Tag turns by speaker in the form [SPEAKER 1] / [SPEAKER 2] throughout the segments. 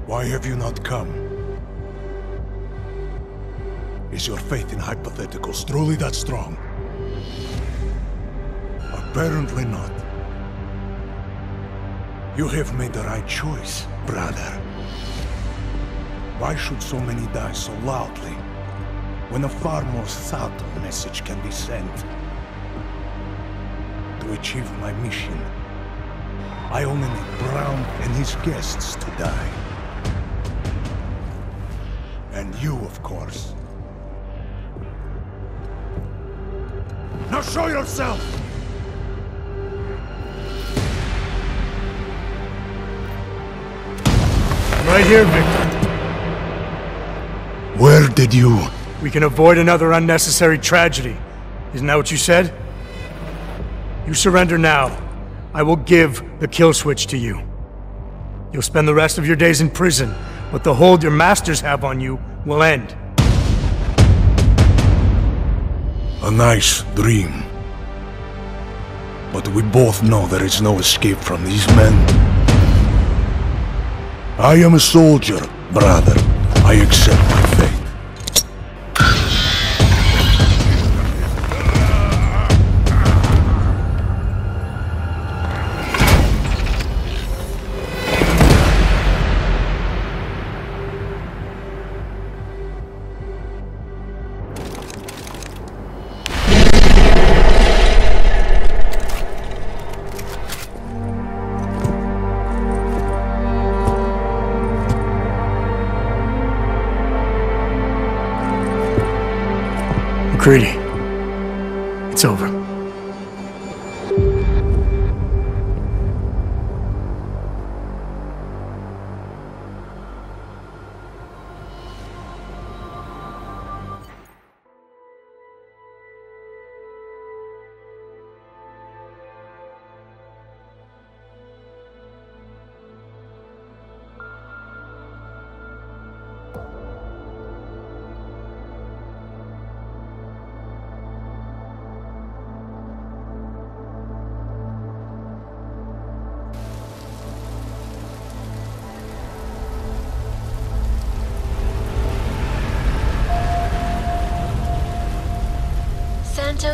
[SPEAKER 1] Why have you not come? Is your faith in hypotheticals truly that strong? Apparently not. You have made the right choice, brother. Why should so many die so loudly, when a far more subtle message can be sent? To achieve my mission, I only need Brown and his guests to die. And you, of course. Now show yourself!
[SPEAKER 2] I'm right here, Victor.
[SPEAKER 1] Where did you...
[SPEAKER 2] We can avoid another unnecessary tragedy. Isn't that what you said? You surrender now. I will give the Killswitch to you. You'll spend the rest of your days in prison, but the hold your masters have on you will end.
[SPEAKER 1] A nice dream. But we both know there is no escape from these men. I am a soldier, brother. I accept my fate.
[SPEAKER 2] McCready, it's over.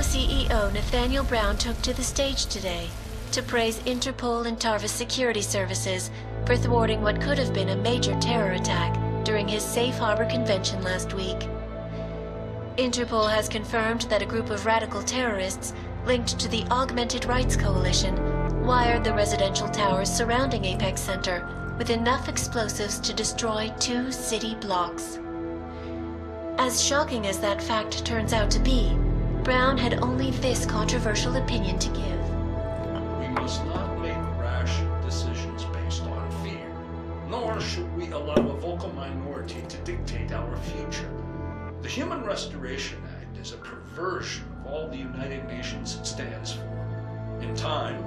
[SPEAKER 3] CEO Nathaniel Brown took to the stage today to praise Interpol and Tarvis security services for thwarting what could have been a major terror attack during his Safe Harbor convention last week. Interpol has confirmed that a group of radical terrorists linked to the Augmented Rights Coalition wired the residential towers surrounding Apex Center with enough explosives to destroy 2 city blocks. As shocking as that fact turns out to be, Brown had only this controversial opinion to give.
[SPEAKER 4] We must not make rash decisions based on fear, nor should we allow a vocal minority to dictate our future. The Human Restoration Act is a perversion of all the United Nations stands for. In time,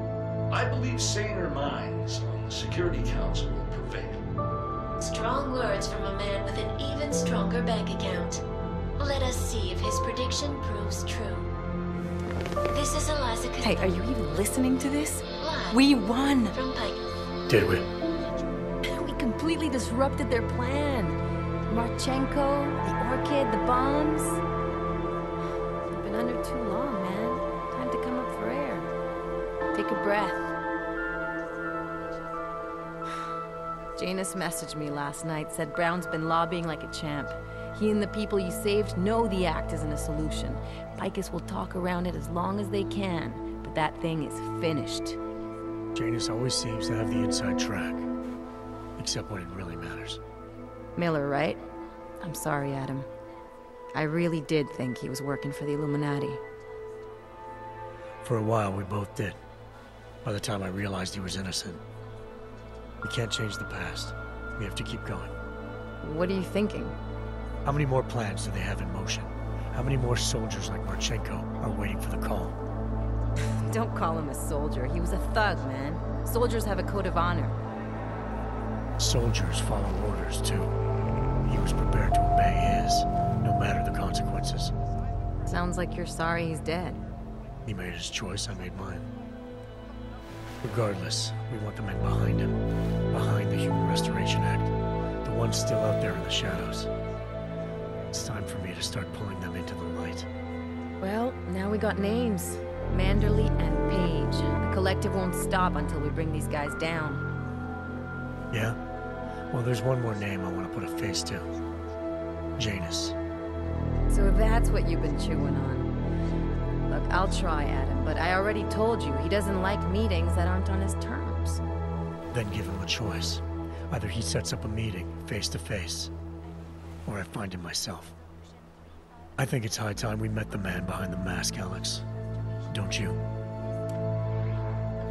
[SPEAKER 4] I believe saner minds on the Security Council will prevail.
[SPEAKER 3] Strong words from a man with an even stronger bank account. Let us see if his prediction proves true. This is Eliza.
[SPEAKER 5] Hey, are you even listening to this?
[SPEAKER 3] Live
[SPEAKER 5] We won!
[SPEAKER 3] from Pike.
[SPEAKER 2] Did we?
[SPEAKER 5] We completely disrupted their plan. Marchenko, the Orchid, the bombs. You've been under too long, man. Time to come up for air. Take a breath. Janus messaged me last night, said Brown's been lobbying like a champ. He and the people you saved know the act isn't a solution. Picus will talk around it as long as they can, but that thing is finished.
[SPEAKER 2] Janus always seems to have the inside track. Except when it really matters.
[SPEAKER 5] Miller, right? I'm sorry, Adam. I really did think he was working for the Illuminati.
[SPEAKER 2] For a while, we both did. By the time I realized he was innocent. We can't change the past. We have to keep going.
[SPEAKER 5] What are you thinking?
[SPEAKER 2] How many more plans do they have in motion? How many more soldiers like Marchenko are waiting for the call?
[SPEAKER 5] Don't call him a soldier. He was a thug, man. Soldiers have a code of honor.
[SPEAKER 2] Soldiers follow orders, too. He was prepared to obey his, no matter the consequences.
[SPEAKER 5] Sounds like you're sorry he's dead.
[SPEAKER 2] He made his choice, I made mine. Regardless, we want the men behind him, behind the Human Restoration Act, one's still out there in the shadows. It's time for me to start pulling them into the light.
[SPEAKER 5] Well, now we got names. Manderley and Page. The collective won't stop until we bring these guys down.
[SPEAKER 2] Yeah? Well, there's one more name I want to put a face to. Janus.
[SPEAKER 5] So that's what you've been chewing on. Look, I'll try, Adam, but I already told you, he doesn't like meetings that aren't on his terms.
[SPEAKER 2] Then give him a choice. Either he sets up a meeting, face to face, or I find him myself. I think it's high time we met the man behind the mask, Alex. Don't you?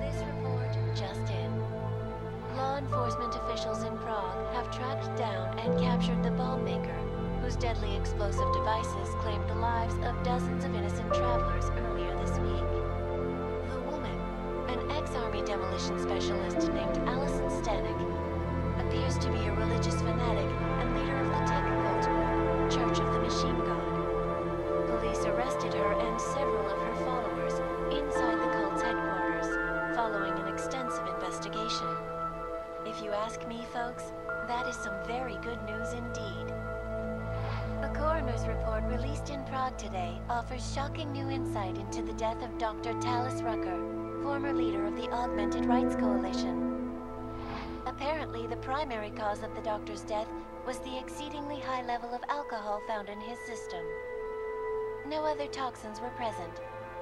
[SPEAKER 3] This report just in. Law enforcement officials in Prague have tracked down and captured the bomb maker, whose deadly explosive devices claimed the lives of dozens of innocent travelers earlier this week. The woman, an ex-army demolition specialist named Allison Stanek, appears to be a religious fanatic and leader of the tech cult, Church of the Machine God. Police arrested her and several of her followers inside the cult's headquarters, following an extensive investigation. If you ask me, folks, that is some very good news indeed. A coroner's report released in Prague today offers shocking new insight into the death of Dr. Talis Rucker, former leader of the Augmented Rights Coalition. Apparently, the primary cause of the doctor's death was the exceedingly high level of alcohol found in his system. No other toxins were present,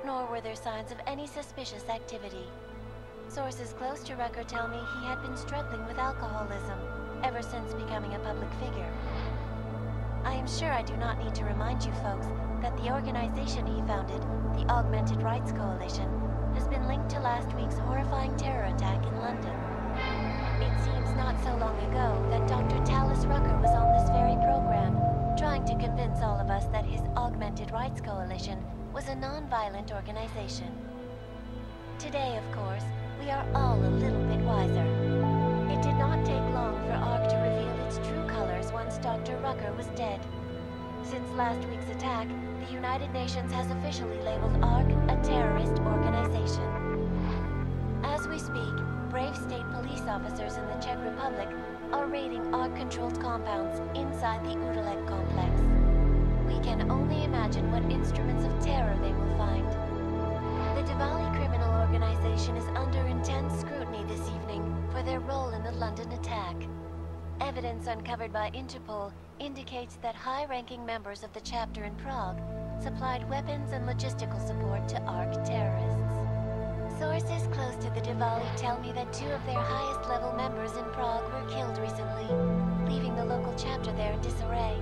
[SPEAKER 3] nor were there signs of any suspicious activity. Sources close to Rucker tell me he had been struggling with alcoholism ever since becoming a public figure. I am sure I do not need to remind you folks that the organization he founded, the Augmented Rights Coalition, has been linked to last week's horrifying terror attack in London. It seems not so long ago that Dr. Talis Rucker was on this very program, trying to convince all of us that his Augmented Rights Coalition was a non-violent organization. Today, of course, we are all a little bit wiser. It did not take long for ARC to reveal its true colors once Dr. Rucker was dead. Since last week's attack, the United Nations has officially labeled ARC a terrorist organization. As we speak, brave state police officers in the Czech Republic are raiding ARC-controlled compounds inside the Udelek complex. We can only imagine what instruments of terror they will find. The Diwali criminal organization is under intense scrutiny this evening for their role in the London attack. Evidence uncovered by Interpol indicates that high-ranking members of the chapter in Prague supplied weapons and logistical support to ARC terrorists. Sources close to the Diwali tell me that 2 of their highest-level members in Prague were killed recently, leaving the local chapter there in disarray.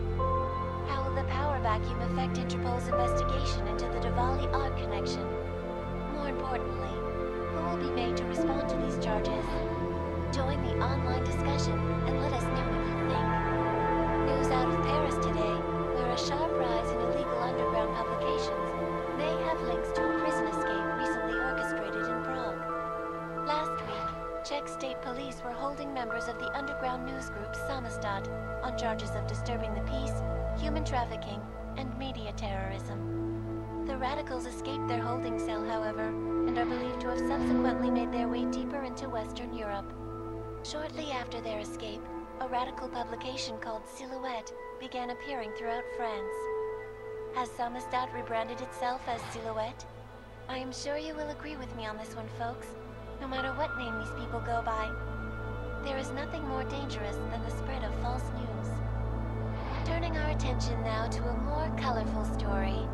[SPEAKER 3] How will the power vacuum affect Interpol's investigation into the Diwali ARC connection? More importantly, who will be made to respond to these charges? Join the online discussion and let us know what you think. News out of Paris today, where a sharp rise in illegal underground publications may have links to a prison escape recently orchestrated in Prague. Last week, Czech state police were holding members of the underground news group Samizdat on charges of disturbing the peace, human trafficking, and media terrorism. The radicals escaped their holding cell, however, and are believed to have subsequently made their way deeper into Western Europe. Shortly after their escape, a radical publication called Silhouette began appearing throughout France. Has Samizdat rebranded itself as Silhouette? I am sure you will agree with me on this one, folks, no matter what name these people go by. There is nothing more dangerous than the spread of false news. Turning our attention now to a more colorful story.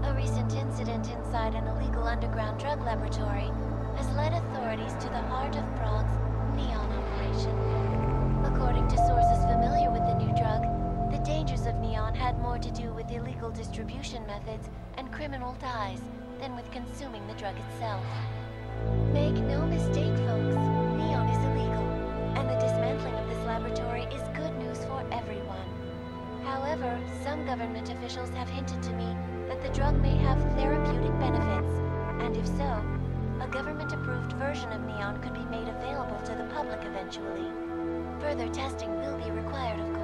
[SPEAKER 3] A recent incident inside an illegal underground drug laboratory has led authorities to the heart of Prague's neon operation. According to sources familiar with the new drug, the dangers of neon had more to do with illegal distribution methods and criminal ties than with consuming the drug itself. Make no mistake, folks, neon is illegal, and the dismantling of this laboratory is good news for everyone. However, some government officials have hinted to me that the drug may have therapeutic benefits, and if so, a government-approved version of neon could be made available to the public eventually. Further testing will be required, of course.